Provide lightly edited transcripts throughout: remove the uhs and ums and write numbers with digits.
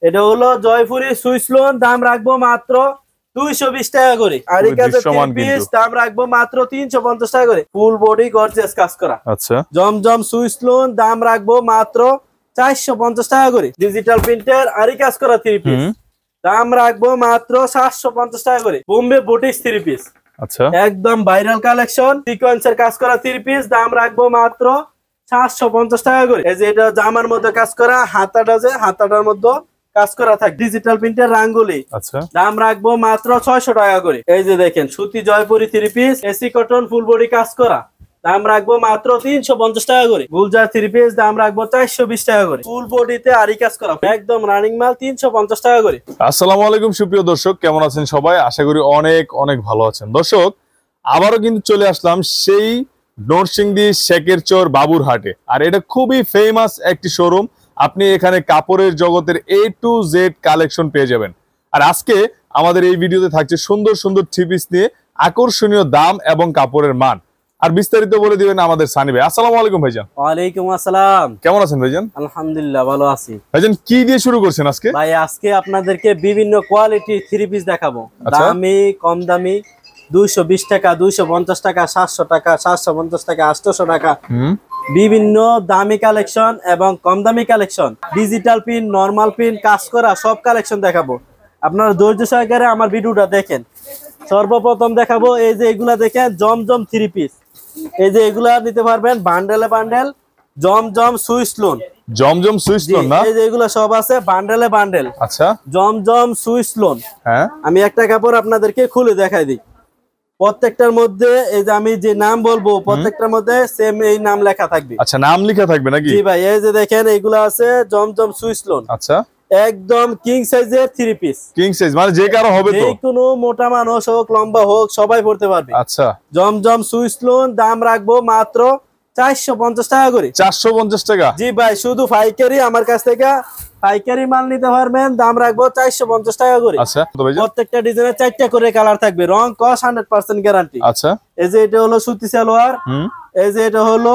এটা হলো Jaipuri Swiss loan, দাম রাখবো মাত্র 220 টাকা করে। আর এই কাজের পিস দাম রাখবো মাত্র 350 টাকা করে। ফুল বডি গর্জিয়াস কাজ করা। আচ্ছা, জমজম সুইস লোন, দাম রাখবো মাত্র 450 টাকা করে। ডিজিটাল প্রিন্টার আরি কাজ করা 3 পিস, দাম রাখবো মাত্র 750 টাকা করে। বোম্বে বুটিক্স 3 পিস, আচ্ছা, একদম ভাইরাল কালেকশন, সিকোয়েন্সের কাজ করা 3 পিস, দাম রাখবো মাত্র 750 টাকা করে। এই যে এটা জামার মধ্যে কাজ করা, হাতাটার মধ্যে কাজ করা থাকে। ডিজিটাল প্রিন্টার রাঙ্গুলি, আচ্ছা, দাম রাখবো মাত্র 600 টাকা করে। এই যে দেখেন সুতি Jaipuri 3 piece, AC cotton full body কাজ করা, দাম রাখবো মাত্র 350 টাকা করে। গুলজার 3 পিস, দাম রাখবো 420 টাকা করে। ফুল বডিতে আরি কাজ করা, একদম রানিং মাল, 350 টাকা করে। আসসালামু আলাইকুম সুপ্রিয় দর্শক, কেমন আছেন সবাই? আশা করি অনেক অনেক ভালো আছেন। দর্শক, আবারও কিন্তু চলে আসলাম সেই নরসিংদী শেখেরচর বাবুরহাটে। আর এটা খুবই ফেমাস একটি শোরুম। আপনি এখানে কাপড়ের জগতের A to Z কালেকশন পেয়ে যাবেন। আর আজকে আমাদের এই ভিডিওতে থাকছে সুন্দর সুন্দর থ্রি পিস নিয়ে আকর্ষণীয় দাম এবং কাপড়ের মান। আর বিস্তারিত বলে দিবেন আমাদের সানি ভাই। আসসালামু আলাইকুম ভাইজান। ওয়ালাইকুম আসসালাম। কেমন আছেন ভাইজান? আলহামদুলিল্লাহ ভালো আছি। ভাইজান কি দিয়ে শুরু করছেন আজকে? ভাই আজকে আপনাদেরকে বিভিন্ন কোয়ালিটি থ্রি পিস দেখাবো। দামি, কম দামি, 220 টাকা, 250 টাকা, 700 টাকা, 750 টাকা, 800 টাকা, বিভিন্ন দামি কালেকশন এবং কম দামি collection, digital pin, normal pin, কাজ করা সব কালেকশন দেখাবো। আপনারা ধৈর্য সহকারে আমার ভিডিওটা দেখেন। সর্বপ্রথম দেখাবো এই যে এগুলা দেখেন, জমজম থ্রি পিস। এই যে এগুলা নিতে পারবেন বান্ডেলে বান্ডেল, জমজম সুইস লোন। জমজম সুইস লোন না? এই যে এগুলা সব আছে বান্ডেলে বান্ডেল। আচ্ছা, জমজম সুইস লোন। হ্যাঁ, আমি একটা কাপড় আপনাদেরকে খুলে দেখাই দিই। প্রত্যেকটার মধ্যে এই যে আমি যে নাম বলবো, প্রত্যেকটার মধ্যে সেম এই নাম লেখা থাকবে। আচ্ছা, নাম লেখা থাকবে নাকি? জি ভাই, এই যে দেখেন এগুলা আছে জমজম সুইস লোন। আচ্ছা, একদম কিং সাইজের থ্রি পিস। কিং সাইজ মানে যে কারো হবে তো? যে কোনো মোটা মানুষ হোক, লম্বা হোক, সবাই পড়তে পারবে। আচ্ছা, জমজম সুইস লোন, দাম রাখবো মাত্র 450 টাকা করে। 450 টাকা? জি ভাই, শুধু পাইকারি আমার কাছ থেকে পাইকারি মাল নিতে পারবেন, দাম রাখবো 450 টাকা করে। আচ্ছা, প্রত্যেকটা ডিজাইনের 4টা করে কালার থাকবে, রং কস 100% গ্যারান্টি। আচ্ছা, এই যে এটা হলো সুতি সালোয়ার, এই যে এটা হলো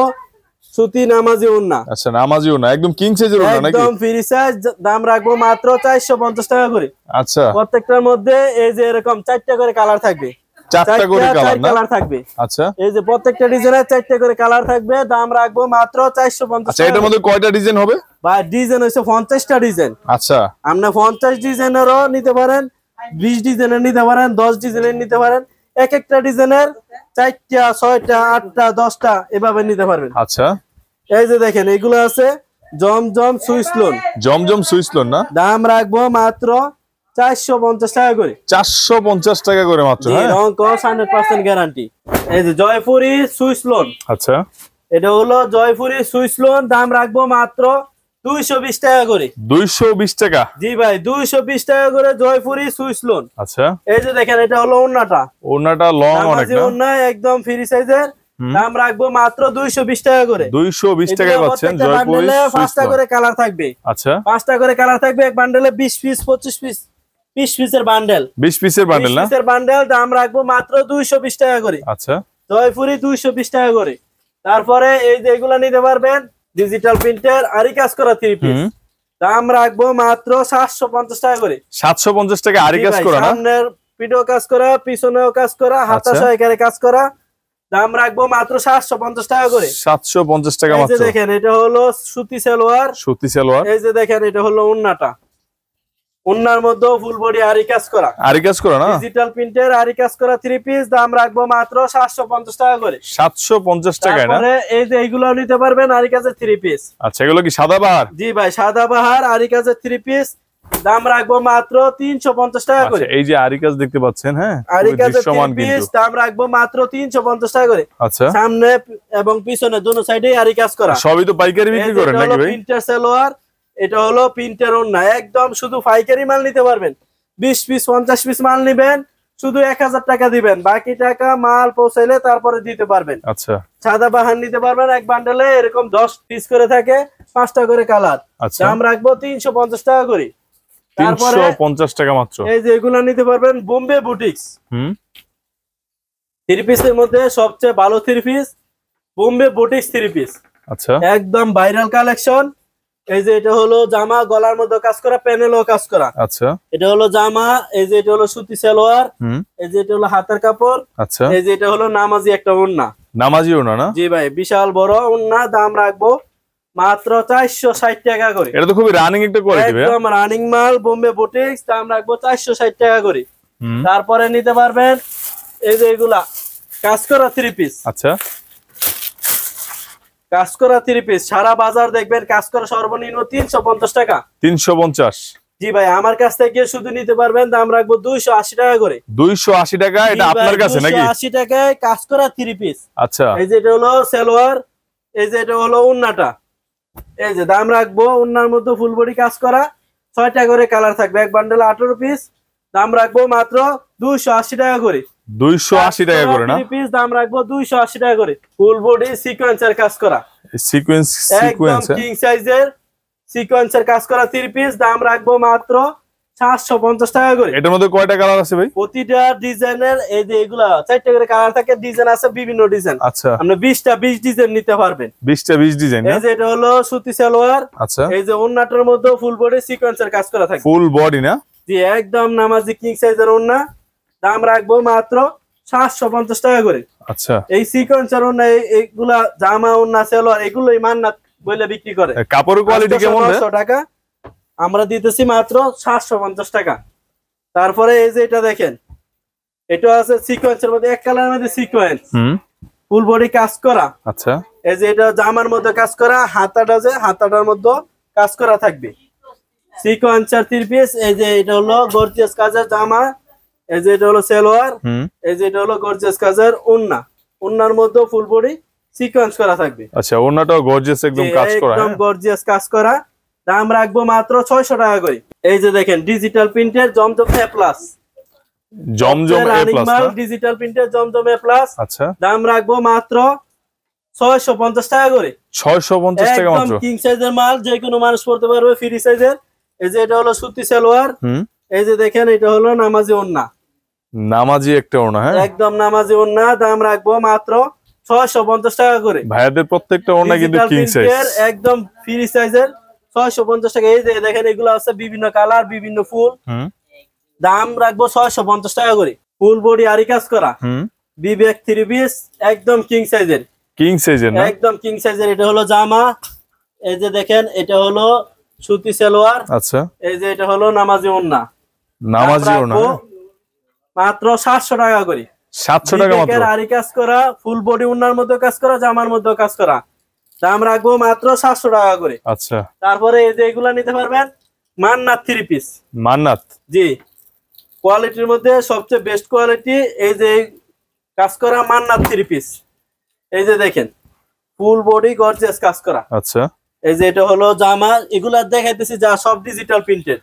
সুতি নামাজি ওন্না। আচ্ছা, নামাজি ওন্না একদম কিং সাইজের ওন্না নাকি? একদম ফ্রি সাইজ, দাম রাখবো মাত্র 450 টাকা করে। আচ্ছা, প্রত্যেকটার মধ্যে এই যে এরকম 4টা করে কালার থাকবে, 4টা করে কালার থাকবে। আচ্ছা, এই যে প্রত্যেকটা ডিজাইনের 4টা করে কালার থাকবে, দাম রাখবো মাত্র 450 টাকা। আচ্ছা, এটার মধ্যে কয়টা ডিজাইন হবে? বা ডিজাইন হইছে 50টা ডিজাইন। আচ্ছা, আপনি 50 ডিজাইনেরও নিতে পারেন, 20 ডিজাইনের নিতে পারেন, 10 ডিজাইনের নিতে পারেন। এক একটা ডিজাইনের 4টা, 6টা, 8টা, 10টা এভাবে নিতে পারবেন। আচ্ছা, এই যে দেখেন এগুলো আছে জমজম সুইস লোন। জমজম সুইস লোন না? দাম রাখবো মাত্র 450 টাকা করে। 450 টাকা করে মাত্র? হ্যাঁ, রং কস 100% গ্যারান্টি। এই যে জয়পুরি সুইস লোন। আচ্ছা, এটা হলো জয়পুরি সুইস লোন, দাম রাখবো মাত্র 220 টাকা করে। 220 টাকা? জি ভাই, 220 টাকা করে জয়পুরি সুইস লোন। আচ্ছা, এই যে দেখেন এটা হলো ওন্নাটা। ওন্নাটা লং অনেক না? ওন্না একদম ফ্রি সাইজের, দাম রাখবো মাত্র 220 টাকা করে। 220 টাকা পাচ্ছেন জয়পুরি সুইস লোন। 5টা করে কালার থাকবে। আচ্ছা, 5টা করে কালার থাকবে, এক বান্ডেলে 20 পিস, 25 পিস, 20 পিসের বান্ডেল। 20 পিসের বান্ডেল না? 20 পিসের বান্ডেল, দাম রাখবো মাত্র 220 টাকা করে। আচ্ছা, জয়পুরি 220 টাকা করে। তারপরে এই যে এগুলা নিতে পারবেন ডিজিটাল প্রিন্টার আরি কাজ করা 3 পিস, দাম রাখবো মাত্র 750 টাকা করে। 750 টাকা আরি কাজ করা না? সামনের পিঠেও কাজ করা, পিছনেও কাজ করা, হাতা সহকারে কাজ করা, দাম রাখবো মাত্র 750 টাকা করে। 750 টাকা মাত্র? এই যে দেখেন এটা হলো সুতি সালোয়ার। সুতি সালোয়ার। এই যে দেখেন এটা হলো ওন্নাটা। ওন্নার মধ্যে ফুল বডি আরি কাজ করা। আরি কাজ করা না? ডিজিটাল প্রিন্টার আরি কাজ করা 3 পিস, দাম রাখবো মাত্র 750 টাকা করে। 750 টাকায় না? তারপরে এই যে এগুলো নিতে পারবেন আরি কাজের 3 পিস। আচ্ছা, এগুলো কি সাদাবাহার? জি ভাই, সাদাবাহার আরি কাজের 3 পিস, দাম রাখবো মাত্র 350 টাকা করে। এই যে আরি কাজ দেখতে পাচ্ছেন, হ্যাঁ, আরি কাজের 3 পিস, দাম রাখবো মাত্র 350 টাকা করে। আচ্ছা, সামনে এবং পিছনে দুটো সাইডেই আরি কাজ করা। সবই তো পাইকারি বিক্রি করেন নাকি ভাই? প্রিন্টার সালোয়ার, এটা হলো প্রিন্টার ওন্না। একদম শুধু পাইকারি মাল নিতে পারবেন। 20 পিস, 50 পিস মাল নিবেন, শুধু 1000 টাকা দিবেন, বাকি টাকা মাল পৌঁছাইলে তারপরে দিতে পারবেন। আচ্ছা, সাদা বাহার নিতে পারবেন, এক বান্ডেলে এরকম 10 পিস করে থাকে, 5টা করে কালার, দাম রাখবো 350 টাকা করে। 350 টাকা মাত্র? এই যে এগুলো নিতে পারবেন বোম্বে বুটিক্স। 3 পিসের মধ্যে সবচেয়ে ভালো 3 পিস বোম্বে বুটিক্স 3 পিস। আচ্ছা, একদম ভাইরাল কালেকশন, এই যে এটা হলো জামা, গলার মধ্যে কাজ করা, প্যানেলও কাজ করা। আচ্ছা, এটা হলো জামা, এই যে এটা হলো সুতি সালোয়ার, এই যে এটা হলো হাতের কাপড়। আচ্ছা, এই যে এটা হলো নামাজি একটা ওড়না। নামাজি ওড়না না? জি ভাই, বিশাল বড় ওড়না। দাম রাখবো মাত্র 460 টাকা করে। এটা তো খুবই রানিং একটা কোয়ালিটি ভাই। একদম রানিং মাল, বোম্বে বুটিক্স। দাম রাখবো 460 টাকা করে। তারপরে নিতে পারবেন এই যে এগুলা কাজ করা 3 পিস। আচ্ছা, কাজ করা 3 পিস সারা বাজার দেখবেন কাজ করা সর্বনিম্ন 350 টাকা। 350? জি ভাই, আমার কাছ থেকে শুধু নিতে পারবেন। দাম রাখবো 280 টাকা করে। 280 টাকা? এটা আপনার কাছে নাকি? 280 টাকায় কাজ করা 3 পিস। আচ্ছা, এই যে এটা হলো সালোয়ার, এই যে এটা হলো ওড়নাটা। এই যে দাম রাখবো, ওড়নার মধ্যে ফুল বডি কাজ করা, 6টা করে কালার থাকবে, এক বান্ডেল 18 পিস। দাম রাখবো মাত্র 280 টাকা করে। 280 টাকা করে না? 3 পিস দাম রাখবো 280 টাকা করে। ফুল বডি সিকোয়েন্সের কাজ করা, সিকোয়েন্স একদম কিং সাইজের সিকোয়েন্সের কাজ করা 3 পিস। দাম রাখবো মাত্র 750 টাকা করে। এটার মধ্যে কয়টা কালার আছে ভাই? প্রতিটা ডিজাইনের এই যে এগুলা 4টা করে কালার থাকে, ডিজাইন আছে বিভিন্ন ডিজাইন। আচ্ছা, আপনি 20 ডিজাইন নিতে পারবেন। 20 ডিজাইন না? এই যে এটা হলো সুতি সালোয়ার। আচ্ছা, এই যে ওন্নাটার মধ্যে ফুল বডি সিকোয়েন্সের কাজ করা থাকে। ফুল বডি না? জি, একদম নামাজি কিং সাইজের ওন্না। দাম রাখবো মাত্র 750 টাকা করে। আচ্ছা, এই সিকোয়েন্সের ওন্না, এইগুলা জামা ওন্না সালোয়ার এগুলোই মান্নাত বলে বিক্রি করে। কাপড়ের কোয়ালিটি কেমন? 900 টাকা, আমরা দিতেছি মাত্র 750 টাকা। তারপরে এই যে এটা দেখেন, এটা আছে সিকোয়েন্সের মধ্যে, এক কালারের মধ্যে সিকোয়েন্স, ফুল বডি কাজ করা। আচ্ছা, এই যে এটা জামার মধ্যে কাজ করা, হাতাটা যে হাতাটার মধ্যে কাজ করা থাকবে, সিকোয়েন্সার 3 পিস। এই যে এটা হলো গর্জিয়াস কাজের জামা, এই যে এটা হলো সালোয়ার, এই যে এটা হলো গর্জিয়াস কাজের ওড়না। ওড়নার মধ্যে ফুল বডি সিকোয়েন্স করা থাকবে। আচ্ছা, ওড়নাটাও গর্জিয়াস একদম কাজ করা, একদম গর্জিয়াস কাজ করা। দাম রাখবো মাত্র 600 টাকা করে। এই যে দেখেন ডিজিটাল প্রিন্টের জমজম এ প্লাস, জমজম এ প্লাস না? ডিজিটাল প্রিন্টের জমজম এ প্লাস। আচ্ছা, দাম রাখবো মাত্র 650 টাকা করে। 650 টাকা মাত্র? একদম কিং সাইজের মাল, যে কোনো মানুষ পড়তে পারবে, ফ্রি সাইজের। এই যে এটা হলো সুতি সালোয়ার, এই যে দেখেন এটা হলো নামাজি ওড়না, নামাজি একটা ওড়না। হ্যাঁ, একদম নামাজি ওড়না। দাম রাখবো মাত্র 650 টাকা করে। ভাইয়াদের প্রত্যেকটা ওড়না কিন্তু কিং সাইজ, একদম ফ্রি সাইজের, 650 টাকা। এই যে দেখেন এগুলো আছে বিভিন্ন কালার, বিভিন্ন ফুল। দাম রাখবো 650 টাকা করে। ফুল বডি আরি কাজ করা, বিবেক 3 পিস, একদম কিং সাইজের। কিং সাইজের না? একদম কিং সাইজের। এটা হলো জামা, এই যে দেখেন এটা হলো সুতি সালোয়ার। আচ্ছা, এই যে এটা হলো নামাজি ওড়না, নামাজি ওড়না মাত্র 700 টাকা করে। 700 টাকা মাত্র? আরি কাজ করা, ফুল বডি ওড়নার মধ্যে কাজ করা, জামার মধ্যে কাজ করা। দাম রাখবো মাত্র 700 টাকা করে। আচ্ছা, তারপরে এই যে এগুলা নিতে পারবেন মান্নাত 3 পিস। মান্নাত? জি, কোয়ালিটির মধ্যে সবচেয়ে বেস্ট কোয়ালিটি। এই যে কাজ করা মান্নাত 3 পিস, এই যে দেখেন ফুল বডি গর্জিয়াস কাজ করা। আচ্ছা, এই যে এটা হলো জামা, এগুলা দেখাইতেছি যা সব ডিজিটাল প্রিন্টেড।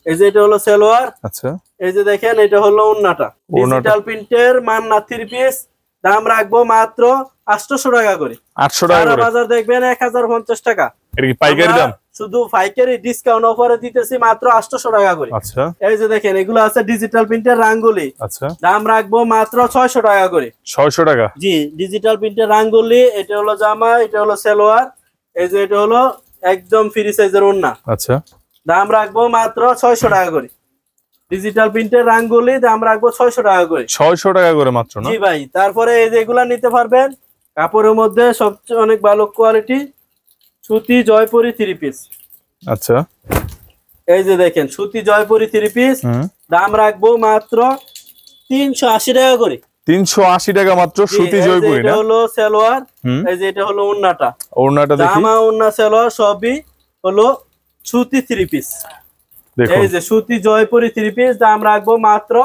এই যে এটা হলো সালোয়ার। আচ্ছা, এই যে দেখেন এটা হলো ওড়নাটা, ডিজিটাল প্রিন্টের মান্নাত 3 পিস। দাম রাখবো মাত্র 800 টাকা করে। 800 টাকা করে? বাজার দেখবেন 1050 টাকা। এটা কি পাইকারি দাম? শুধু পাইকারি ডিসকাউন্ট অফারে দিতেছি মাত্র 800 টাকা করে। আচ্ছা, এই যে দেখেন এগুলো আছে ডিজিটাল প্রিন্টের রাঙ্গুলি। আচ্ছা, দাম রাখবো মাত্র 600 টাকা করে। 600 টাকা? জি, ডিজিটাল প্রিন্টের রাঙ্গুলি। এটা হলো জামা, এটা হলো সালোয়ার, এই যে এটা হলো একদম ফ্রি সাইজের ওড়না। আচ্ছা, দাম রাখবো মাত্র 600 টাকা করে। ডিজিটাল প্রিন্টের রাঙ্গুলি, দাম রাখবো 600 টাকা করে। 600 টাকা করে মাত্র না? জি ভাই। তারপরে এই যে এগুলা নিতে পারবেন কাপড়ের মধ্যে সবচেয়ে অনেক ভালো কোয়ালিটি, সুতি জয়পুরি 3 পিস। আচ্ছা, এই যে দেখেন সুতি জয়পুরি 3 পিস। দাম রাখবো মাত্র 380 টাকা করে। 380 টাকা মাত্র সুতি জয়পুরি না? এটা হলো সালোয়ার, এই যে এটা হলো ওড়নাটা। ওড়নাটা দেখি। জামা ওড়না সালোয়ার সবই হলো সুতি 3 পিস। এই যে সুতি জয়পুরি 3 পিস। দাম রাখবো মাত্র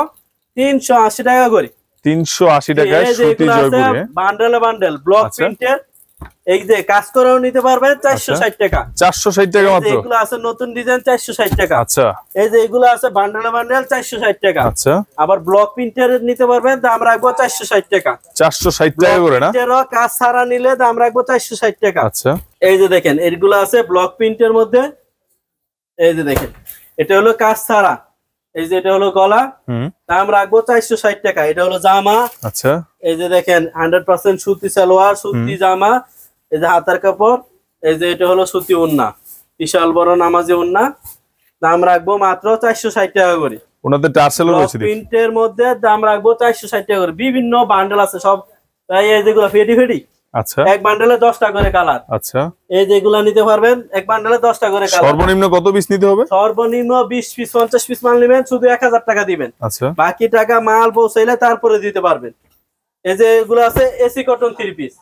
380 টাকা করে। 380 টাকায় সুতি জয়পুরি, বান্ডেলে বান্ডেল ব্লক প্রিন্টের। এই যে কাজ করাও নিতে পারবেন 460 টাকা। 460 টাকা মাত্র? এগুলো আছে নতুন ডিজাইন 460 টাকা। আচ্ছা, এই যে এগুলো আছে বান্ডেলে বান্ডেল 460 টাকা। আচ্ছা, আবার ব্লক প্রিন্টের নিতে পারবেন, দাম রাখবো 460 টাকা। 460 টাকা করে না? কাজ ছাড়া নিলে দাম রাখবো 460 টাকা। আচ্ছা, এই যে দেখেন এগুলো আছে ব্লক প্রিন্টের মধ্যে। এই যে দেখেন এটা হলো কাজ ছাড়া, এই যে এটা হলো গলা, দাম রাখবো 460 টাকা। এটা হলো জামা। আচ্ছা, এই যে দেখেন 100% সুতি সালোয়ার, সুতি জামা, এই যে হাতার কাপড়, এই যে এটা হলো সুতি ওড়না। বিশাল বড় নামাজি ওন্না, দাম রাখবো মাত্র 460 টাকা করে। ওনাদের টার্সেলও রয়েছে প্রিন্টের মধ্যে দাম রাখবো 460 টাকা করে। বিভিন্ন বান্ডেল আছে সব, তাই এই যেগুলো ফেডি ফেডি, আচ্ছা এক বান্ডেলে 10টা করে কালার। আচ্ছা, এই যেগুলা নিতে পারবেন, এক বান্ডেলে 10টা করে কালার। সর্বনিম্ন কত পিস নিতে হবে? সর্বনিম্ন 20 পিস 50 পিস মাল নেবেন, শুধু 1000 টাকা দিবেন। আচ্ছা, বাকি টাকা মাল পৌঁছাইলে তারপরে দিতে পারবেন। এই যে এগুলো আছে AC cotton 3 piece,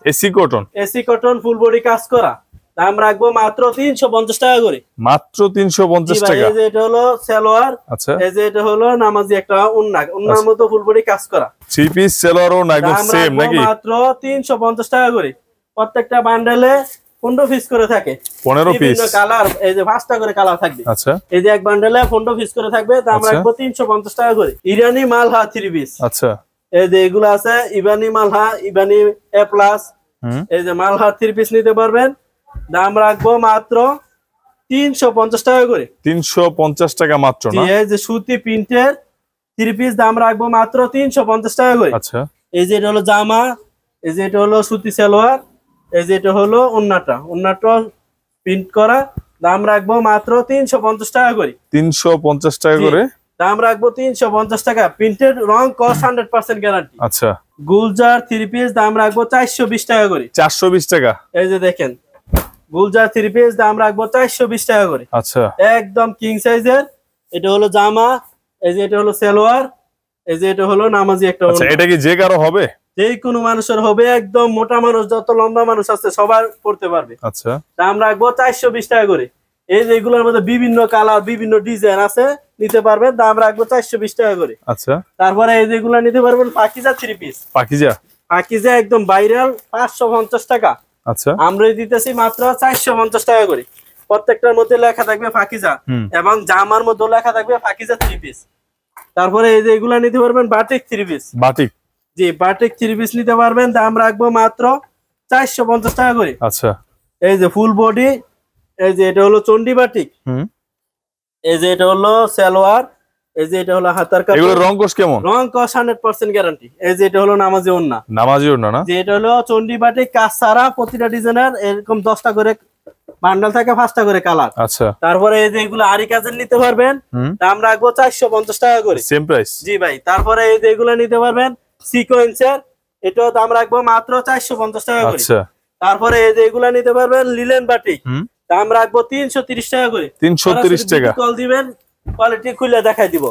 AC cotton full body কাজ করা, দাম রাখবো মাত্র 350 টাকা করে। মাত্র 350 টাকা। এই যে এটা হলো সালোয়ার, আচ্ছা, এই যে এটা হলো নামাজি একটা ওন্না, ওন্নার মতো ফুল বডি কাজ করা 3 পিস সালোয়ার ও একদম সেম নাকি? মাত্র 350 টাকা করে। প্রত্যেকটা বান্ডেলে 15 পিস করে থাকে, 15 পিস বিভিন্ন কালার, এই যে 5টা করে কালার থাকবে। আচ্ছা, এই যে এক বান্ডেলে 15 পিস করে থাকবে, দাম রাখবো 350 টাকা করে। ইরানি মালহা 3 পিস, আচ্ছা, এই যে এগুলো আছে ইবানি মালহা, ইবানি এ প্লাস, এই যে মালহা 3 পিস নিতে পারবেন, দাম রাখবো মাত্র 350 টাকা করে। 350 টাকা মাত্র না? এই যে সুতি প্রিন্টের 3 পিস, দাম রাখবো মাত্র 350 টাকা করে। আচ্ছা, এই যে এটা হলো জামা, এই যে এটা হলো সুতি সালোয়ার, এই যে এটা হলো ওন্নাটা প্রিন্ট করা, দাম রাখবো মাত্র 350 টাকা করে। 350 টাকা করে দাম রাখবো 350 টাকা। প্রিন্টের রং কস 100% গ্যারান্টি। আচ্ছা, গুলজার 3 পিস, দাম রাখবো 420 টাকা করে। 420 টাকা। এই যে দেখেন গুলজার 3 পিস, দাম রাখবো 420 টাকা করে। আচ্ছা, একদম কিং সাইজের। এটা হলো জামা, এই যে এটা হলো সালোয়ার, এই যে এটা হলো নামাজি একটা আচ্ছা, ওড়না। এটা কি যে কারো হবে? যে কোনো মানুষের হবে, একদম মোটা মানুষ যত লম্বা মানুষ আছে সবার পড়তে পারবে। আচ্ছা, দাম রাখবো 420 টাকা করে। এই যে এগুলোর মধ্যে বিভিন্ন কালার বিভিন্ন ডিজাইন আছে, নিতে পারবেন, দাম রাখবো 420 টাকা করে। আচ্ছা, তারপরে এই যেগুলো নিতে পারবেন পাকিজা 3 পিস, পাকিজা একদম ভাইরাল 550 টাকা। আচ্ছা, আমরা দিতেছি মাত্র 450 টাকা করে। প্রত্যেকটার মধ্যে লেখা থাকবে পাকিজা, এবং জামার মধ্যে লেখা থাকবে পাকিজা 3 পিস। তারপরে এই যে এগুলা নিতে পারবেন বাটিক 3 পিস, বাটিক, জি বাটিক 3 পিস নিতে পারবেন, দাম রাখবো মাত্র 450 টাকা করে। আচ্ছা, এই যে ফুল বডি, এই যে এটা হলো চন্ডি বাটিক, এই যে এটা হলো সালোয়ার, এই যে এটা হলো হাতার কাপড়। এগুলোর রং কোশ কেমন? রং কোশ 100% গ্যারান্টি। এই যে এটা হলো নামাজি ওন্না, নামাজি ওন্না না? যে এটা হলো চন্ডি বাটিক কাজ সারা, প্রতিটা ডিজাইনের এরকম 10টা করে বান্ডেল থাকে, 5টা করে কালার। আচ্ছা, তারপরে এই যে এগুলো আরি কাজের নিতে পারবেন, দাম রাখবো 450 টাকা করে, সেম প্রাইস। জি ভাই। তারপরে এই যে এগুলো নিতে পারবেন সিকোয়েন্সের, এটাও দাম রাখবো মাত্র 450 টাকা করে। আচ্ছা, তারপরে এই যে এগুলো নিতে পারবেন লিলেন বাটিক, দাম রাখবো 330 টাকা করে। 330 টাকা। কল দিবেন, কোয়ালিটি খুলে দেখাই দিব।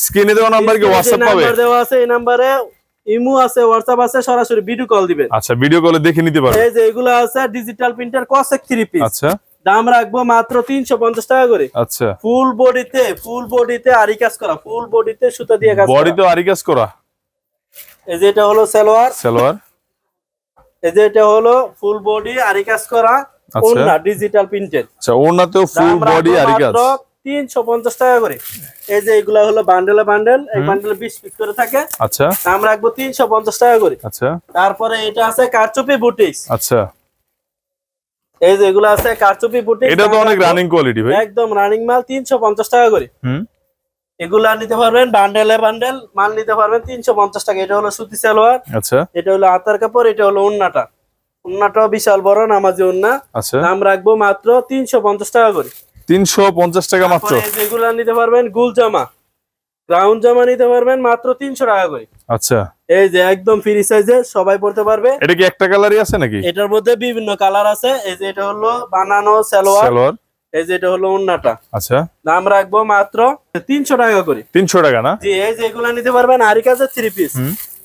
স্ক্রিনে দেওয়া নাম্বার কি হোয়াটসঅ্যাপ পাবে? নাম্বার দেওয়া আছে, এই নম্বরে ইমো আছে, হোয়াটসঅ্যাপ আছে, সরাসরি ভিডিও কল দিবেন। আচ্ছা, ভিডিও কলে দেখে নিতে পারবেন। এই যে এগুলো আছে ডিজিটাল প্রিন্টার কসেক 3 পিস, আচ্ছা, দাম রাখবো মাত্র 350 টাকা করে। আচ্ছা, ফুল বডিতে আরি কাজ করা, ফুল বডিতে সুতা দিয়ে কাজ করা, বডিতে আরি কাজ করা। এই যে এটা হলো সালোয়ার, এই যে এটা হলো ফুল বডি আরি কাজ করা ওন্না ডিজিটাল প্রিন্টেড। আচ্ছা, ওন্নাতেও ফুল বডি আরি কাজ, 350 টাকা করে। এই যে এগুলা হলো বান্ডেল, এই বান্ডেলে 20 পিস করে থাকে। আচ্ছা, দাম রাখবো 350 টাকা করে। আচ্ছা, তারপরে এটা আছে কারচুপি বুটিক্স, আচ্ছা, এই যে এগুলো আছে কারচুপি বুটিক্স, এটা তো অনেক রানিং কোয়ালিটি ভাই, একদম রানিং মাল, 350 টাকা করে। এগুলা নিতে পারবেন বান্ডেল মাল নিতে পারবেন 350 টাকা। এটা হলো সুতি সালোয়ার, আচ্ছা, এটা হলো আতার কাপড়, এটা হলো ওন্নাটাও বিশাল বড় নামাজি ওন্না, আচ্ছা, দাম রাখবো মাত্র 350 টাকা করে। 350 টাকা মাত্র। এগুলা নিতে পারবেন গুল জামা, গ্রাউন্ড জামা নিতে পারবেন মাত্র 300 টাকা করে। আচ্ছা, এই যে একদম ফ্রি সাইজে সবাই পড়তে পারবে। এটা কি একটা কালারই আছে নাকি? এটার মধ্যে বিভিন্ন কালার আছে। এই যে এটা হলো বানানো সালোয়ার, এই যে এটা হলো ওন্নাটা। আচ্ছা, দাম রাখবো মাত্র 300 টাকা করে। 300 টাকা না? জি, এই যে এগুলা নিতে পারবেন আরি কাজের 3 পিস,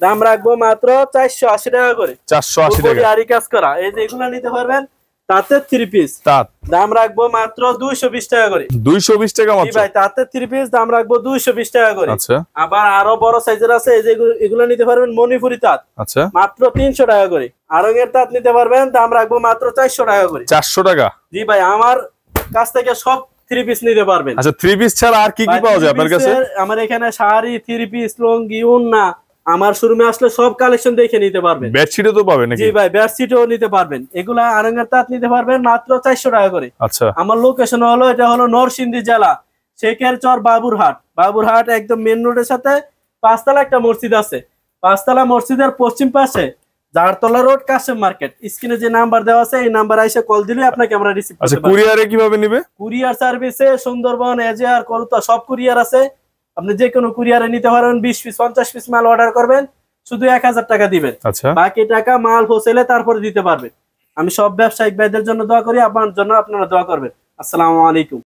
দাম রাখবো মাত্র 480 টাকা করে। 480 টাকা আরি কাজ করা। এই যে এগুলা নিতে পারবেন তাঁতের 3 পিস, দাম রাখবো মাত্র 220 টাকা করে। 220 টাকা মাত্র? ভাই তাঁতের 3 পিস দাম রাখবো 220 টাকা করে। আচ্ছা, আবার আরো বড় সাইজের আছে, এই যে এগুলো নিতে পারবেন মণিপুরি তাঁত, আচ্ছা, মাত্র 300 টাকা করে। আরঙের তাঁত নিতে পারবেন, দাম রাখবো মাত্র 400 টাকা করে। 400 টাকা? জি ভাই, আমার কাছ থেকে সব 3 পিস নিতে পারবেন। আচ্ছা, 3 পিস ছাড়া আর কি কি পাওয়া যায় আপনার কাছে? আমার এখানে শাড়ি, 3 পিস, লুঙ্গি, ওন্না, আমার শোরুমে আসলে সব কালেকশন দেখে নিতে পারবেন। বেডশিটও তো পাবেন নাকি? জি ভাই, বেডশিটও নিতে পারবেন। এগুলা আরঙের তাঁত নিতে পারবেন মাত্র 400 টাকা করে। আচ্ছা, আমার লোকেশন হলো, এটা হলো নরসিংদী জেলা শেখের চর বাবুরহাট একদম মেন রোডের সাথে 5 তলা একটা মসজিদ আছে। 5 তলা মসজিদের পশ্চিম পাশে জারতলা রোড কাশেম মার্কেট। স্ক্রিনে যে নাম্বার দেওয়া আছে এই নাম্বার এসে কল দিলে আপনাকে আমরা রিসিভ করতে আচ্ছা, পারবো। কুরিয়ারে কিভাবে নেবে? কুরিয়ার সার্ভিসে সুন্দরবন, এজেআর, করুতা সব কুরিয়ার আছে। আপনি যে কোনো কুরিয়ারে নিতে পারবেন। 20 পিস 50 পিস মাল অর্ডার করবেন, শুধু 1000 টাকা দিবেন। আচ্ছা, বাকি টাকা মাল পৌঁছালে তারপরে দিতে পারবেন। আমি সব ব্যবসায়িক ভাইদের জন্য দোয়া করি, আপনার জন্য আপনারা দোয়া করবেন। আসসালামু আলাইকুম।